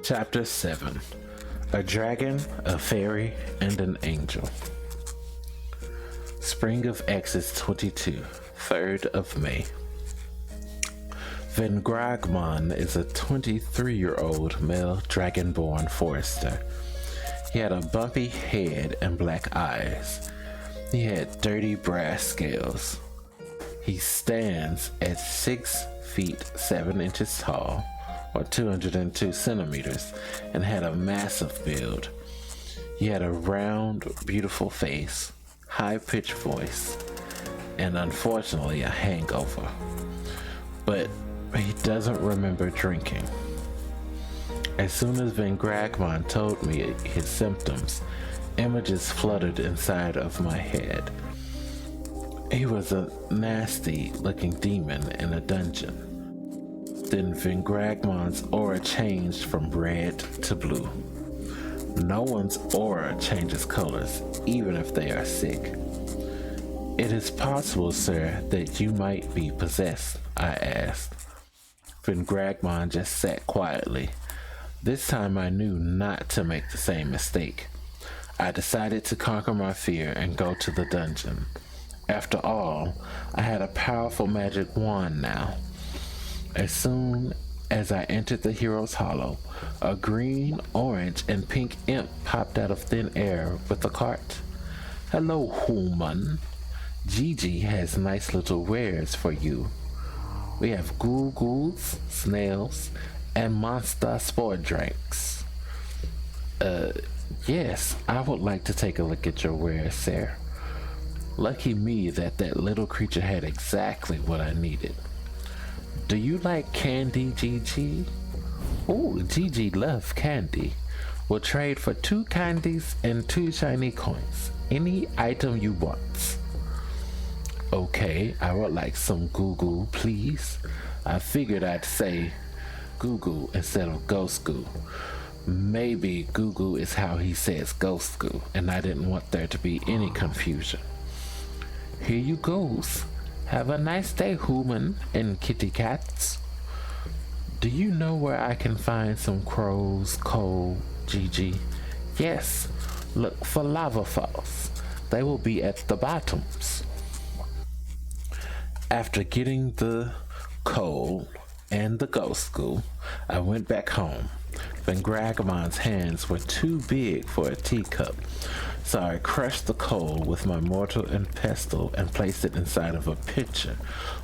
Chapter 7. A Dragon, a Fairy, and an Angel. Spring of Exodus 22, 3rd of May. Van Gragmon is a 23-year-old male dragonborn forester. He had a bumpy head and black eyes. He had dirty brass scales. He stands at 6 feet 7 inches tall, or 202 centimeters, and had a massive build. He had a round, beautiful face, high-pitched voice, and unfortunately a hangover. But he doesn't remember drinking. As soon as Van Gragmon told me his symptoms, images fluttered inside of my head. He was a nasty-looking demon in a dungeon. Then Van Gragmon's aura changed from red to blue. No one's aura changes colors, even if they are sick. It is possible, sir, that you might be possessed, I asked. Van Gragmon just sat quietly. This time I knew not to make the same mistake. I decided to conquer my fear and go to the dungeon. After all, I had a powerful magic wand now. As soon as I entered the Hero's Hollow, a green, orange, and pink imp popped out of thin air with a cart. Hello, human. Gigi has nice little wares for you. We have goo-goos, snails, and monster spore drinks. Yes, I would like to take a look at your wares, sir. Lucky me that little creature had exactly what I needed. Do you like candy, Gigi? Oh, Gigi loves candy. We'll trade for 2 candies and 2 shiny coins. Any item you want. Okay, I would like some goo-goo, please. I figured I'd say goo-goo instead of ghost goo. Maybe goo-goo is how he says ghost goo, and I didn't want there to be any confusion. Here you goes. Have a nice day, human and kitty cats. Do you know where I can find some crows, Cole, Gigi? Yes, look for lava falls. They will be at the bottoms. After getting the coal and the ghost goo, I went back home. Van Gragmon's hands were too big for a teacup, so I crushed the coal with my mortar and pestle and placed it inside of a pitcher,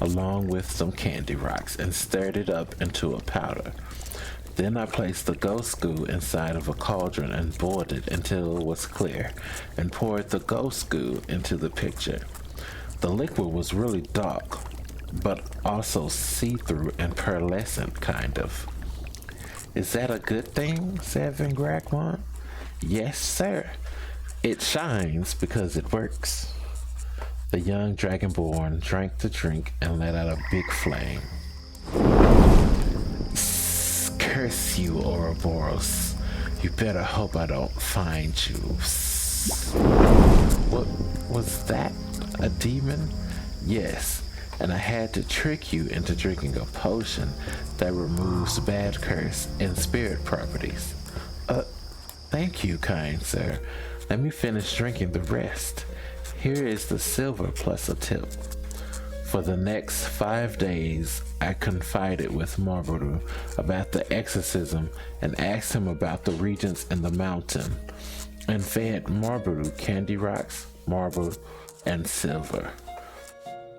along with some candy rocks, and stirred it up into a powder. Then I placed the ghost goo inside of a cauldron and boiled it until it was clear, and poured the ghost goo into the pitcher. The liquid was really dark, but also see-through and pearlescent, kind of. Is that a good thing? Said Van Gragmon. Yes, sir. It shines because it works. The young dragonborn drank the drink and let out a big flame. Curse you, Ouroboros. You better hope I don't find you. What was that? A demon? Yes. And I had to trick you into drinking a potion that removes bad curse and spirit properties. Thank you, kind sir. Let me finish drinking the rest. Here is the silver plus a tip. For the next 5 days, I confided with Marlborough about the exorcism and asked him about the regents in the mountain, and fed Marlborough candy rocks, marble, and silver.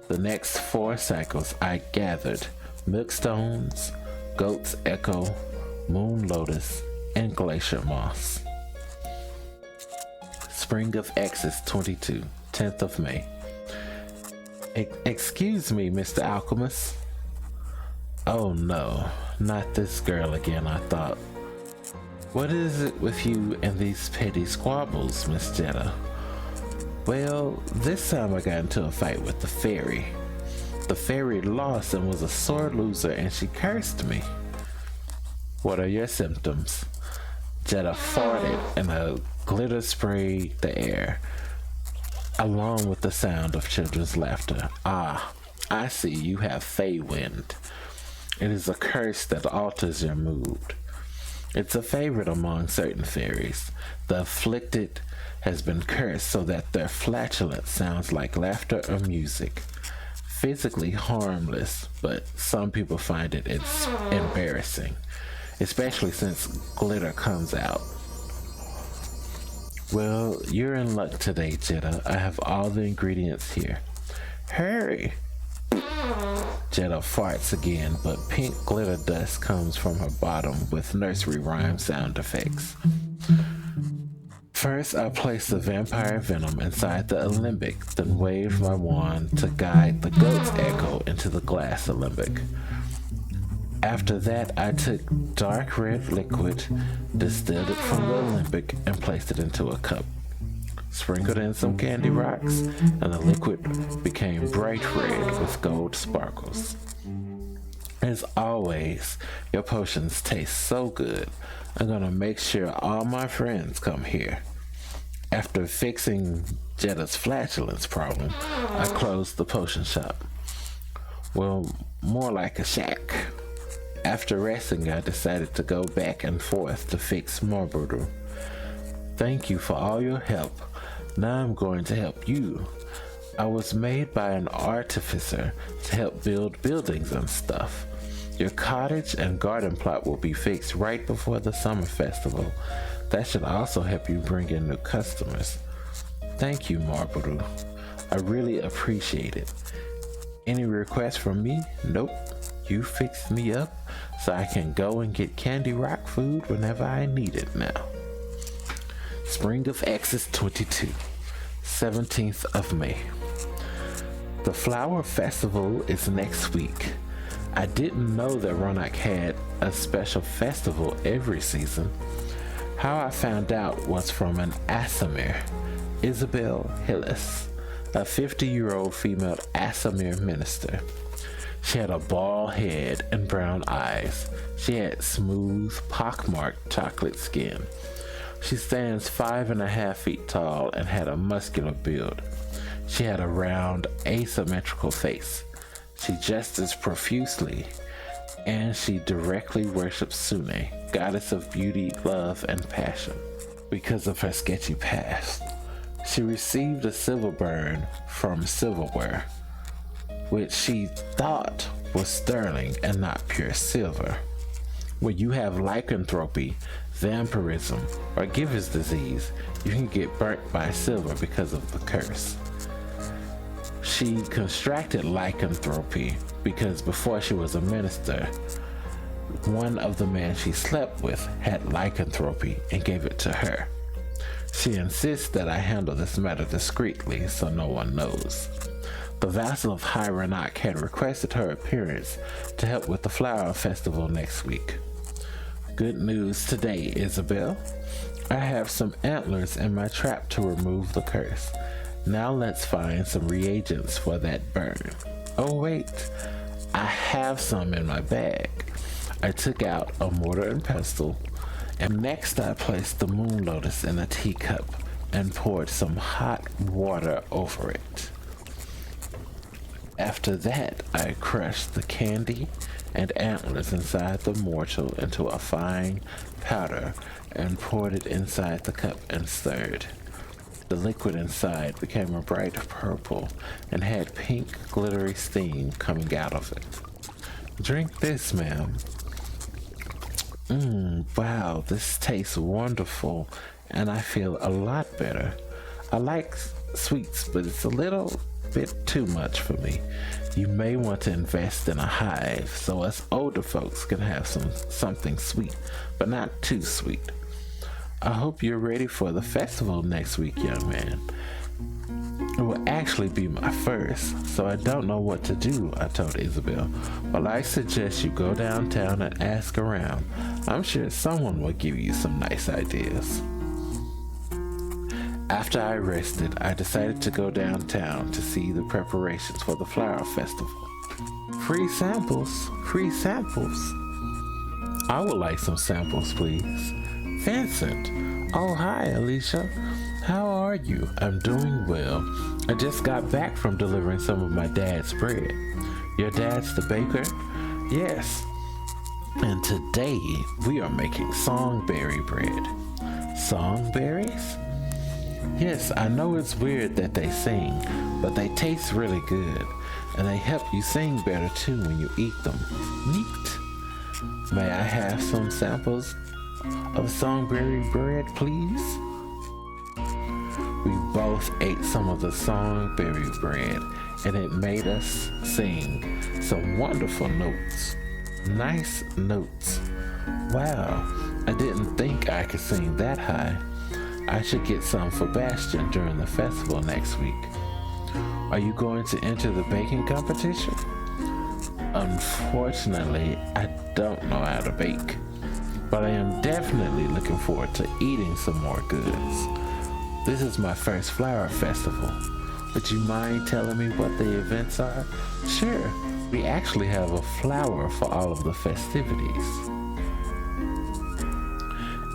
The next 4 cycles I gathered milkstones, goat's echo, moon lotus, and glacier moss. Spring of Exodus 22, 10th of May. Excuse me, Mr. Alchemist. Oh no, not this girl again, I thought. What is it with you and these petty squabbles, Miss Jetta? Well, this time I got into a fight with the fairy. The fairy lost and was a sore loser, and she cursed me. What are your symptoms? Jetta farted and a glitter sprayed the air, along with the sound of children's laughter. Ah, I see you have Fey wind. It is a curse that alters your mood. It's a favorite among certain fairies. The afflicted has been cursed so that their flatulence sounds like laughter or music. Physically harmless, but some people find it's embarrassing, especially since glitter comes out. Well, you're in luck today, Jetta. I have all the ingredients here. Hurry! Jetta farts again, but pink glitter dust comes from her bottom with nursery rhyme sound effects. First, I place the vampire venom inside the alembic, then waved my wand to guide the goat's echo into the glass alembic. After that, I took dark red liquid, distilled it from the alembic, and placed it into a cup. Sprinkled in some candy rocks, and the liquid became bright red with gold sparkles. As always, your potions taste so good. I'm gonna make sure all my friends come here. After fixing Jetta's flatulence problem, I closed the potion shop. Well, more like a shack. After resting, I decided to go back and forth to fix Morburu. Thank you for all your help. Now I'm going to help you. I was made by an artificer to help build buildings and stuff. Your cottage and garden plot will be fixed right before the summer festival. That should also help you bring in new customers. Thank you, Morburu. I really appreciate it. Any requests from me? Nope. You fixed me up so I can go and get Candy Rock food whenever I need it now. Spring of X's 22, 17th of May. The Flower Festival is next week. I didn't know that Roanoke had a special festival every season. How I found out was from an Aasimar, Isabel Hillis, a 50-year-old female Aasimar minister. She had a bald head and brown eyes. She had smooth, pockmarked chocolate skin. She stands 5.5 feet tall and had a muscular build. She had a round, asymmetrical face. She gestures profusely, and she directly worships Sune, goddess of beauty, love, and passion. Because of her sketchy past, she received a silver burn from silverware, which she thought was sterling and not pure silver. When you have lycanthropy, vampirism, or giver's disease, you can get burnt by silver because of the curse. She contracted lycanthropy because before she was a minister, one of the men she slept with had lycanthropy and gave it to her. She insists that I handle this matter discreetly so no one knows. The vassal of High Roanoke had requested her appearance to help with the flower festival next week. Good news today, Isabel. I have some antlers in my trap to remove the curse. Now let's find some reagents for that burn. Oh wait, I have some in my bag. I took out a mortar and pestle, and next I placed the moon lotus in a teacup and poured some hot water over it. After that, I crushed the candy and antlers inside the mortar into a fine powder and poured it inside the cup and stirred. The liquid inside became a bright purple and had pink glittery steam coming out of it. Drink this, ma'am. Wow, this tastes wonderful and I feel a lot better. I like sweets, but it's a little bit too much for me. You may want to invest in a hive so us older folks can have something sweet, but not too sweet. I hope you're ready for the festival next week, young man. It will actually be my first, so I don't know what to do, I told Isabel. Well, I suggest you go downtown and ask around. I'm sure someone will give you some nice ideas. After I rested, I decided to go downtown to see the preparations for the flower festival. Free samples, free samples. I would like some samples, please. Vincent. Oh, hi, Alicia. How are you? I'm doing well. I just got back from delivering some of my dad's bread. Your dad's the baker? Yes. And today we are making songberry bread. Songberries? Yes, I know it's weird that they sing, but they taste really good, and they help you sing better too when you eat them. Neat. May I have some samples of songberry bread, please? We both ate some of the songberry bread, and it made us sing some wonderful notes. Nice notes. Wow, I didn't think I could sing that high. I should get some for Bastion during the festival next week. Are you going to enter the baking competition? Unfortunately, I don't know how to bake, but I am definitely looking forward to eating some more goods. This is my first flower festival. Would you mind telling me what the events are? Sure, we actually have a flower for all of the festivities.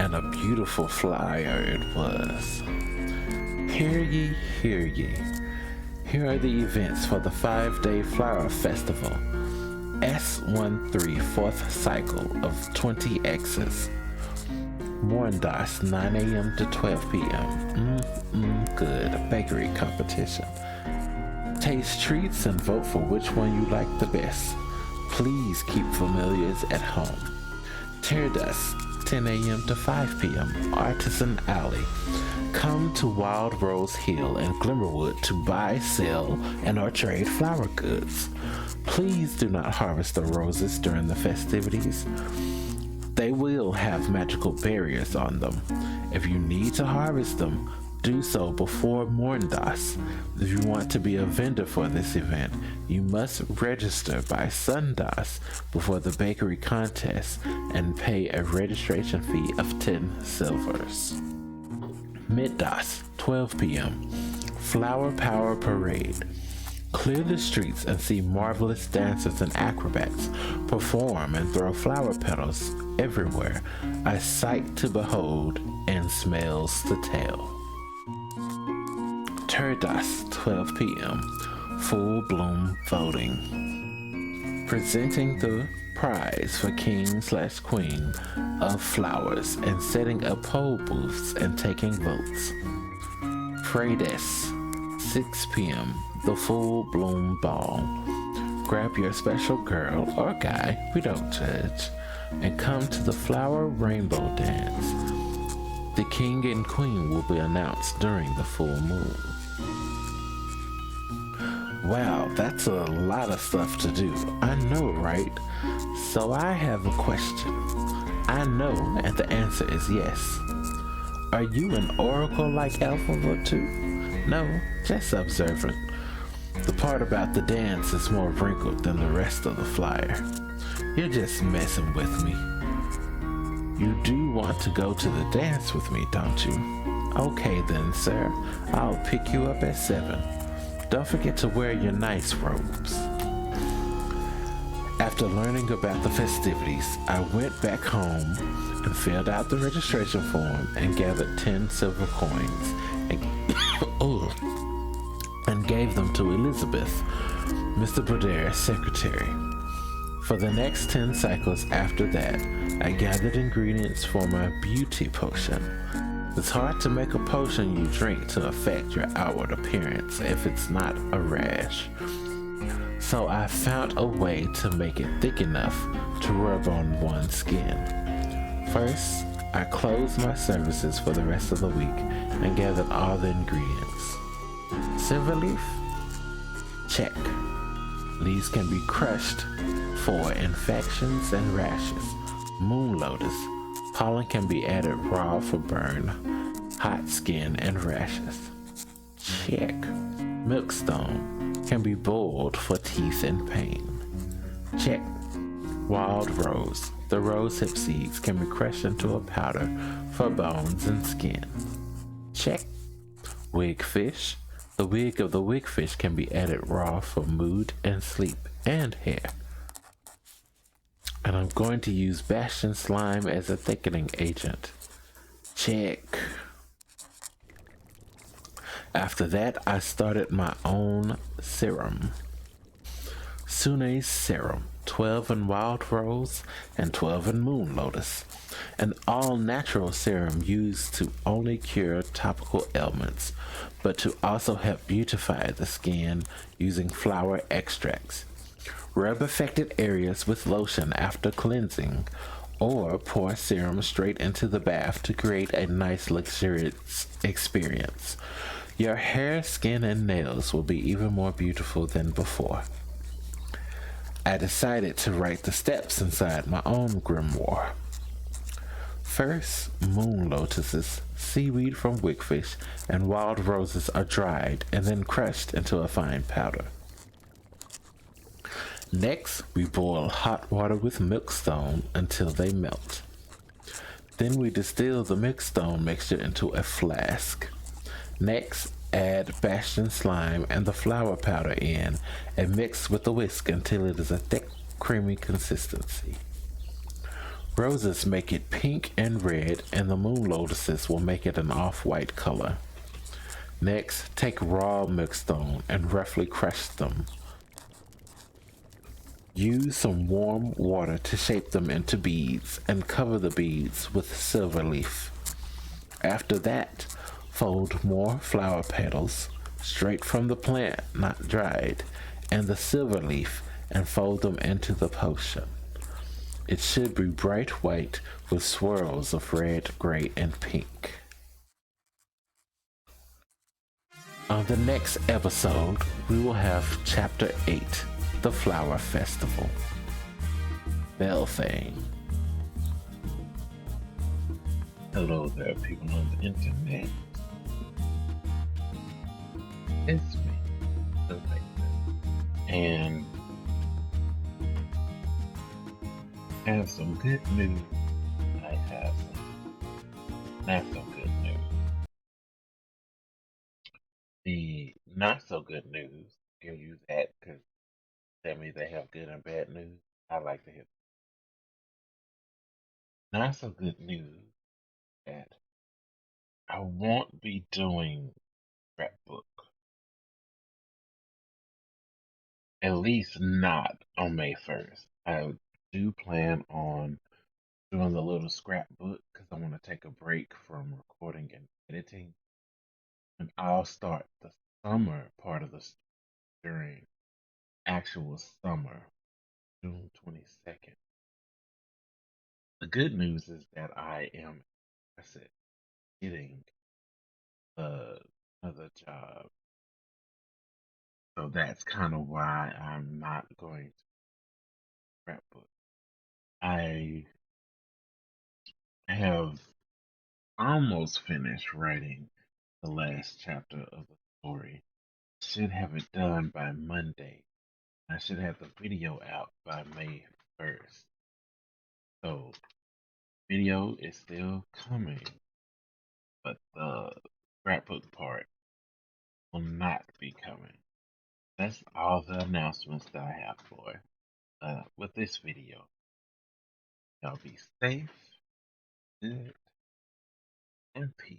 And a beautiful flyer it was. Hear ye, hear ye. Here are the events for the 5-day flower festival. S13 fourth cycle of 20 X's. Morandas, 9 a.m. to 12 p.m. Good. Bakery competition. Taste treats and vote for which one you like the best. Please keep familiars at home. Tear dust, 10 a.m. to 5 p.m. Artisan Alley. Come to Wild Rose Hill and Glimmerwood to buy, sell, and or trade flower goods. Please do not harvest the roses during the festivities. They will have magical barriers on them. If you need to harvest them, do so before Morandas. If you want to be a vendor for this event, you must register by Sundas before the bakery contest and pay a registration fee of 10 silvers. Middas, 12 p.m. Flower Power Parade. Clear the streets and see marvelous dancers and acrobats perform and throw flower petals everywhere. A sight to behold and smells to tell. Turdas, 12 p.m. Full Bloom Voting. Presenting the prize for King/Queen of Flowers and setting up poll booths and taking votes. Fredes, 6 p.m. The Full Bloom Ball. Grab your special girl or guy, we don't judge, and come to the Flower Rainbow Dance. The King and Queen will be announced during the full moon. Wow, that's a lot of stuff to do. I know, right? So I have a question. I know, and the answer is yes. Are you an oracle like Alphabet too? No, just observant. The part about the dance is more wrinkled than the rest of the flyer. You're just messing with me. You do want to go to the dance with me, don't you? Okay then, sir. I'll pick you up at 7. Don't forget to wear your nice robes. After learning about the festivities, I went back home and filled out the registration form and gathered 10 silver coins and gave them to Elizabeth, Mr. Broder's secretary. For the next 10 cycles after that, I gathered ingredients for my beauty potion. It's hard to make a potion you drink to affect your outward appearance if it's not a rash. So I found a way to make it thick enough to rub on one's skin. First, I closed my services for the rest of the week and gathered all the ingredients. Silverleaf? Check. These can be crushed for infections and rashes. Moon lotus. Pollen can be added raw for burn, hot skin, and rashes. Check. Milkstone can be boiled for teeth and pain. Check. Wild rose. The rosehip seeds can be crushed into a powder for bones and skin. Check. Wigfish. The wig of the wigfish can be added raw for mood and sleep and hair. And I'm going to use Bastion slime as a thickening agent. Check. After that, I started my own serum. Sune's serum, 12 12 in wild rose, and 12 in moon lotus. An all natural serum used to only cure topical ailments, but to also help beautify the skin using flower extracts. Rub affected areas with lotion after cleansing, or pour serum straight into the bath to create a nice, luxurious experience. Your hair, skin, and nails will be even more beautiful than before. I decided to write the steps inside my own grimoire. First, moon lotuses, seaweed from wigfish, and wild roses are dried and then crushed into a fine powder. Next, we boil hot water with milkstone until they melt. Then we distill the milkstone mixture into a flask. Next, add Bastion slime and the flower powder in and mix with a whisk until it is a thick, creamy consistency. Roses make it pink and red, and the moon lotuses will make it an off-white color. Next, take raw milkstone and roughly crush them. Use some warm water to shape them into beads and cover the beads with silver leaf. After that, fold more flower petals, straight from the plant, not dried, and the silver leaf and fold them into the potion. It should be bright white with swirls of red, gray, and pink. On the next episode, we will have Chapter 8, The Flower Festival. Belfane. Hello there, people on the internet. It's me, the Victor, and I have some good news. I have some not so good news. The not so good news, you can use that because that means they have good and bad news. I like to hear not so good news that I won't be doing scrapbook. At least not on May 1st. I do plan on doing the little scrapbook because I want to take a break from recording and editing. And I'll start the summer part of this during actual summer, June 22nd. The good news is that I am interested in getting another job. So that's kind of why I'm not going to scrapbook. I have almost finished writing the last chapter of the story. Should have it done by Monday. I should have the video out by May 1st. So, video is still coming, but the scrapbook part will not be coming. That's all the announcements that I have for with this video. Y'all be safe, good, and peace.